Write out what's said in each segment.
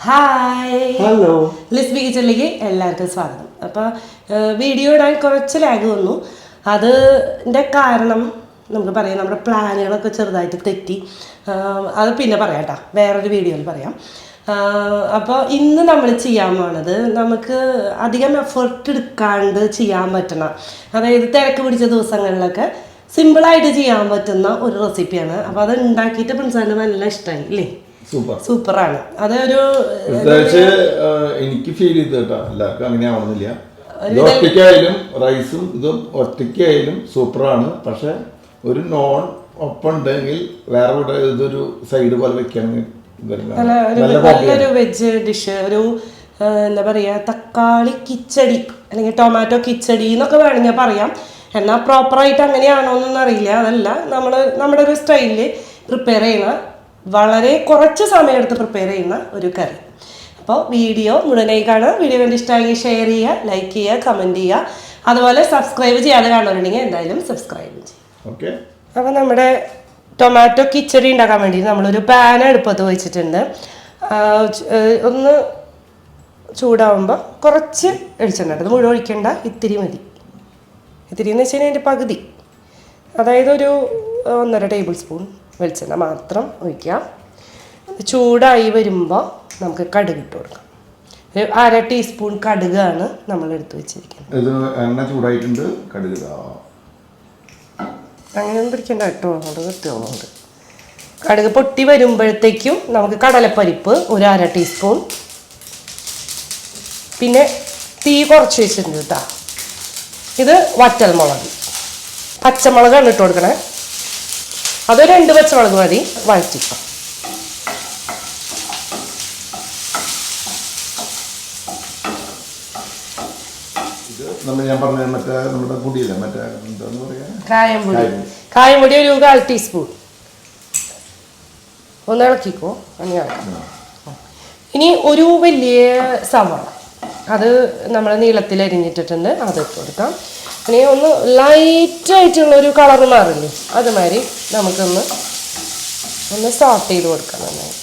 Hi, hello. Lisby കിച്ചണിലേക്ക് എല്ലാവർക്കും സ്വാഗതം. അപ്പോൾ വീഡിയോ ഇടാൻ കുറച്ച് ലാഗ് വന്നു. അതിൻ്റെ കാരണം നമുക്ക് പറയാം, നമ്മുടെ പ്ലാനുകളൊക്കെ ചെറുതായിട്ട് തെറ്റി. അത് പിന്നെ പറയാം കേട്ടോ, വേറൊരു വീഡിയോയിൽ പറയാം. അപ്പോൾ ഇന്ന് നമ്മൾ ചെയ്യാൻ പോണത് നമുക്ക് അധികം എഫേർട്ട് എടുക്കാണ്ട് ചെയ്യാൻ പറ്റണം, അതായത് തിരക്ക് പിടിച്ച ദിവസങ്ങളിലൊക്കെ സിമ്പിളായിട്ട് ചെയ്യാൻ പറ്റുന്ന ഒരു റെസിപ്പിയാണ്. അപ്പോൾ അത് ഉണ്ടാക്കിയിട്ട് പ്രിൻസാറിന് നല്ല ഇഷ്ടമായി ഇല്ലേ? സൂപ്പറാണ്. അതൊരു എനിക്ക് ഫീൽ ചെയ്ത് കേട്ടോ, എല്ലാവർക്കും അങ്ങനെ ആവണമെന്നില്ല. ഒറ്റയ്ക്കായാലും റൈസും ഇതും ഒറ്റയ്ക്കായാലും സൂപ്പറാണ്. പക്ഷെ ഒരു നോൺ ഒപ്പം ഉണ്ടെങ്കിൽ വേറെ ഇതൊരു സൈഡ് പോലെ വെക്കുകയാണെങ്കിൽ നല്ലൊരു വെജ് ഡിഷ്, ഒരു എന്താ പറയുക, തക്കാളി കിച്ചടി അല്ലെങ്കിൽ ടൊമാറ്റോ കിച്ചടി എന്നൊക്കെ വേണമെങ്കിൽ പറയാം. എന്നാൽ പ്രോപ്പറായിട്ട് അങ്ങനെയാണോ എന്നൊന്നും അറിയില്ല. അതല്ല, നമ്മുടെ ഒരു സ്റ്റൈലിൽ പ്രിപ്പയർ ചെയ്യുന്ന, വളരെ കുറച്ച് സമയമെടുത്ത് പ്രിപ്പയർ ചെയ്യുന്ന ഒരു കറി. അപ്പോൾ വീഡിയോ മുഴുവനായി കാണുക. വീഡിയോ വേണ്ടി ഇഷ്ടമായി ഷെയർ ചെയ്യുക, ലൈക്ക് ചെയ്യുക, കമൻറ്റ് ചെയ്യുക. അതുപോലെ സബ്സ്ക്രൈബ് ചെയ്യാതെ കാണുന്നുണ്ടെങ്കിൽ എന്തായാലും സബ്സ്ക്രൈബ് ചെയ്യും. ഓക്കെ. അപ്പോൾ നമ്മുടെ ടൊമാറ്റോ കിച്ചടി ഉണ്ടാക്കാൻ വേണ്ടി നമ്മളൊരു പാൻ അടുപ്പത്ത് വെച്ചിട്ടുണ്ട്. ഒന്ന് ചൂടാവുമ്പോൾ കുറച്ച് വെളിച്ചെണ്ണ, അത് മുഴുവൻ ഒഴിക്കേണ്ട, ഇത്തിരി മതി. ഇത്തിരി എന്ന് വെച്ച് കഴിഞ്ഞാൽ അതിൻ്റെ പകുതി, അതായത് ഒരു 1.5 ടേബിൾ സ്പൂൺ വെളിച്ചെണ്ണ മാത്രം ഒഴിക്കാം. ചൂടായി വരുമ്പോൾ നമുക്ക് കടുക് ഇട്ട് കൊടുക്കാം. ഒരു 1/2 ടീസ്പൂൺ കടുകാണ് നമ്മൾ എടുത്ത് വെച്ചിരിക്കുന്നത്. എണ്ണ ചൂടായിട്ടുണ്ട്, കടുക് അങ്ങനെയൊന്നും പിടിക്കണ്ട കേട്ടോ, അത് കൃത്യമുണ്ട്. കടുക് പൊട്ടി വരുമ്പോഴത്തേക്കും നമുക്ക് കടലപ്പരിപ്പ് ഒരു 1/2 ടീസ്പൂൺ, പിന്നെ തീ കുറച്ച് വെച്ചിട്ടുണ്ട് കേട്ടോ. ഇത് വറ്റൽമുളക്, പച്ചമുളകാണ് ഇട്ട് കൊടുക്കണേ. അത് 2 പച്ചമുളക് മതി. വഴറ്റിക്കാം. കായംപൊടി ഒരു 1/4 ടീസ്പൂൺ. ഒന്ന് ഇളക്കിക്കോ. ഇനി ഒരു വലിയ സവാള, അത് നമ്മൾ നീളത്തിൽ അരിഞ്ഞിട്ടിട്ടുണ്ട്, അത് ഇട്ട് കൊടുക്കാം. ഇനി ഒന്ന് ലൈറ്റായിട്ടുള്ളൊരു കളറ് മാറില്ലേ, അതുമാതിരി നമുക്കൊന്ന് സോട്ട് ചെയ്ത് കൊടുക്കാം നന്നായിട്ട്.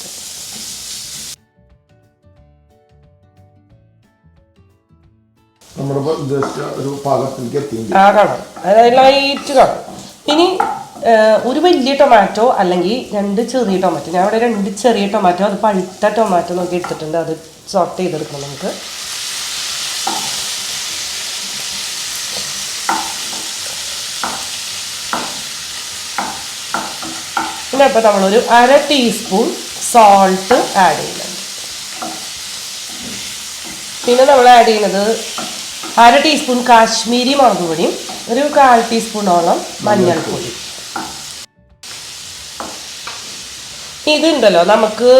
ആ കളർ, അതായത് ലൈറ്റ് കളർ. ഇനി ഒരു വലിയ ടൊമാറ്റോ അല്ലെങ്കിൽ 2 ചെറിയ ടൊമാറ്റോ, ഞാൻ ഇവിടെ 2 ചെറിയ ടൊമാറ്റോ, അത് പഴുത്ത ടൊമാറ്റോ നോക്കി എടുത്തിട്ടുണ്ട്, അത് സോട്ട് ചെയ്തെടുക്കണം നമുക്ക്. പിന്നെ ഇപ്പോൾ നമ്മളൊരു 1/2 ടീസ്പൂൺ സോൾട്ട് ആഡ് ചെയ്യുന്നുണ്ട്. പിന്നെ നമ്മൾ ആഡ് ചെയ്യുന്നത് 1/2 ടീസ്പൂൺ കാശ്മീരി മുളക് പൊടിയും ഒരു 1/4 ടീസ്പൂണോളം മഞ്ഞൾപ്പൊടി. ഇതുണ്ടല്ലോ, നമുക്ക്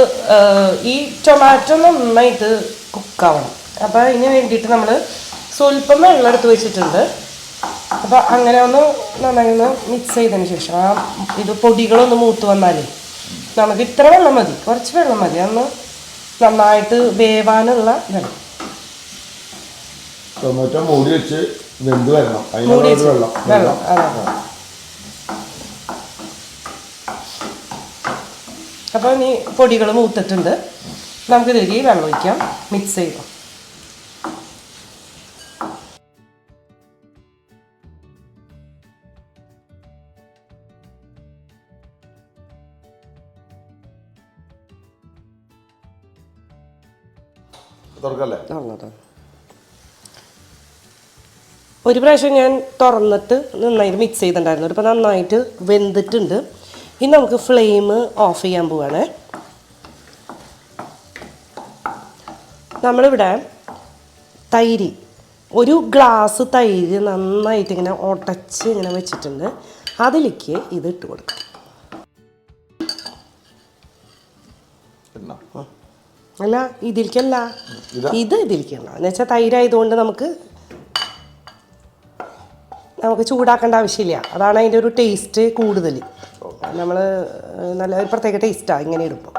ഈ ടൊമാറ്റോ നന്നായിട്ട് കുക്കാവണം. അപ്പോൾ അതിന് വേണ്ടിയിട്ട് നമ്മൾ സ്വല്പം വെള്ളം എടുത്ത് വെച്ചിട്ടുണ്ട്. അപ്പോൾ അങ്ങനെ ഒന്ന് നന്നായി ഒന്ന് മിക്സ് ചെയ്തതിന് ശേഷം ഇത് പൊടികളൊന്ന് മൂത്ത് വന്നാലേ നമുക്ക് ഇത്ര വെള്ളം മതി, കുറച്ച് വെള്ളം മതി, അതൊന്ന് നന്നായിട്ട് വേവാനുള്ള വെള്ളം. ടൊമാറ്റോ മൂടി വെച്ച് വെന്ത് വരണം, വെള്ളം. അതെ. അപ്പോൾ ഇനി പൊടികൾ മൂത്തിട്ടുണ്ട്, നമുക്കിതിലേക്ക് വെള്ളം ഒഴിക്കാം, മിക്സ് ചെയ്തോ. ഒരു പ്രാവശ്യം ഞാൻ തുറന്നിട്ട് നന്നായിട്ട് മിക്സ് ചെയ്തിട്ടുണ്ടായിരുന്നു. ഇപ്പോൾ നന്നായിട്ട് വെന്തിട്ടുണ്ട്. ഇനി നമുക്ക് ഫ്ലെയിം ഓഫ് ചെയ്യാൻ പോവാണ്. നമ്മളിവിടെ തൈര്, ഒരു ഗ്ലാസ് തൈര് നന്നായിട്ട് ഇങ്ങനെ ഉടച്ച് ഇങ്ങനെ വെച്ചിട്ടുണ്ട്, അതിലേക്ക് ഇത് ഇട്ട് കൊടുക്കാം. അല്ല, ഇതിലേക്കല്ല, ഇതിലേക്കല്ല. എന്ന് വെച്ചാൽ തൈരായതുകൊണ്ട് നമുക്ക് ചൂടാക്കേണ്ട ആവശ്യമില്ല. അതാണ് അതിൻ്റെ ഒരു ടേസ്റ്റ് കൂടുതൽ. നമ്മൾ നല്ല ഒരു പ്രത്യേക ടേസ്റ്റാണ് ഇങ്ങനെ ഇടുമ്പോൾ.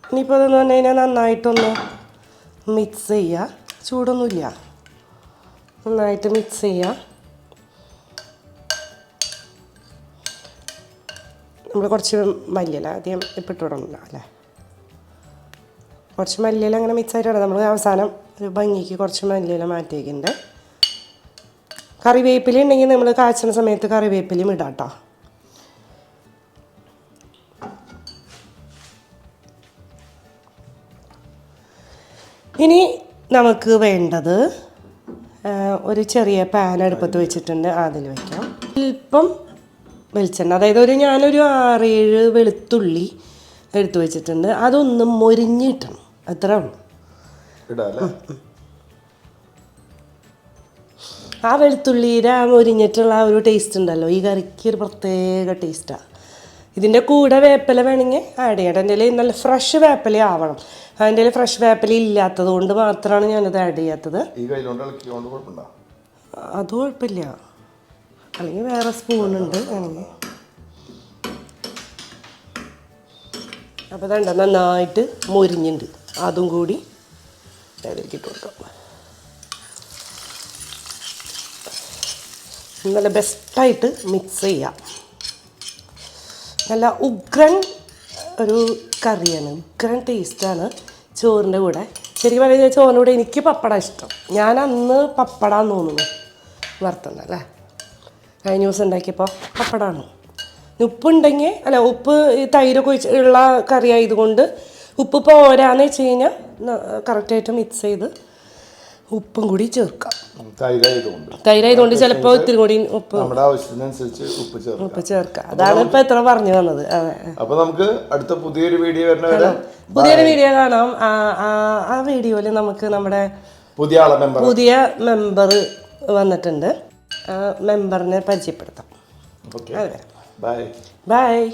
ഇനിയിപ്പോൾ അതെന്ന് പറഞ്ഞു കഴിഞ്ഞാൽ നന്നായിട്ടൊന്ന് മിക്സ് ചെയ്യുക. ചൂടൊന്നുമില്ല, നന്നായിട്ട് മിക്സ് ചെയ്യുക. നമ്മൾ കുറച്ച് മല്ലിയില ആദ്യം ഇപ്പം ഇട്ടിടണം അല്ലേ, കുറച്ച് മല്ലിയില അങ്ങനെ മിക്സ് ആയിട്ട് ഇടാം. നമ്മൾ അവസാനം ഒരു ഭംഗിക്ക് കുറച്ച് മല്ലിയില മാറ്റി വയ്ക്കുന്നുണ്ട്. കറിവേപ്പില ഉണ്ടെങ്കിൽ നമ്മൾ കാച്ചുന്ന സമയത്ത് കറിവേപ്പിലയും ഇടാം കേട്ടോ. ഇനി നമുക്ക് വേണ്ടത് ഒരു ചെറിയ പാൻ അടുപ്പത്ത് വെച്ചിട്ടുണ്ട്, അതിൽ വയ്ക്കാം. അല്പം വെളിച്ചെണ്ണ, അതായത് ഞാനൊരു 6-7 വെളുത്തുള്ളി എടുത്തു വെച്ചിട്ടുണ്ട്. അതൊന്ന് മൊരിഞ്ഞ് കിട്ടണം, അത്രേ ഉള്ളൂ. ആ വെളുത്തുള്ളിയുടെ മൊരിഞ്ഞിട്ടുള്ള ആ ഒരു ടേസ്റ്റ് ഉണ്ടല്ലോ, ഈ കറിക്ക് ഒരു പ്രത്യേക ടേസ്റ്റാണ്. ഇതിൻ്റെ കൂടെ വേപ്പില വേണമെങ്കിൽ ആഡ് ചെയ്യണം. എൻ്റെ കയ്യിൽ നല്ല ഫ്രഷ് വേപ്പില ആവണം. അതിൻ്റെ കയ്യിൽ ഫ്രഷ് വേപ്പില ഇല്ലാത്തത് കൊണ്ട് മാത്രമാണ് ഞാനത് ആഡ് ചെയ്യാത്തത്. അത് കുഴപ്പമില്ല, അല്ലെങ്കിൽ വേറെ സ്പൂണുണ്ട് വേണമെങ്കിൽ. അപ്പോൾ വേണ്ട, നന്നായിട്ട് മൊരിഞ്ഞുണ്ട്. അതും കൂടി അതിലേക്ക് ഇട്ട് കൊടുക്കാം. നല്ല ബെസ്റ്റായിട്ട് മിക്സ് ചെയ്യാം. നല്ല ഉഗ്രൻ ഒരു കറിയാണ്, ഉഗ്രൻ ടേസ്റ്റാണ് ചോറിൻ്റെ കൂടെ. ശരിക്കും പറയുന്നത് ചോറിൻ്റെ കൂടെ എനിക്ക് പപ്പട ഇഷ്ടം. ഞാൻ അന്ന് പപ്പടാന്ന് തോന്നുന്നു വറുത്തുണ്ട് അല്ലേ, കഴിഞ്ഞ ദിവസം ഉണ്ടാക്കിയപ്പോൾ പപ്പടമാണ്. ഉപ്പുണ്ടെങ്കിൽ അല്ല, ഉപ്പ് തൈരൊക്കെ ഉള്ള കറി ആയതുകൊണ്ട് ഉപ്പ് പോരാന്ന് വെച്ച് കഴിഞ്ഞാൽ കറക്റ്റായിട്ട് മിക്സ് ചെയ്ത് ഉപ്പും കൂടി ചേർക്കാം. തൈരായതുകൊണ്ട് ചിലപ്പോൾ ഇത്തിരി കൂടി ഉപ്പ് ഉപ്പ് ചേർക്കാം. അതാണ് ഇപ്പൊ എത്ര പറഞ്ഞു തന്നത്. അപ്പൊ നമുക്ക് അടുത്ത പുതിയൊരു വീഡിയോ കാണാം. ആ വീഡിയോയിൽ നമുക്ക് നമ്മുടെ പുതിയ മെമ്പർ വന്നിട്ടുണ്ട്. ആ മെമ്പറിനെ പരിചയപ്പെടുത്താം. ബൈ. Bye.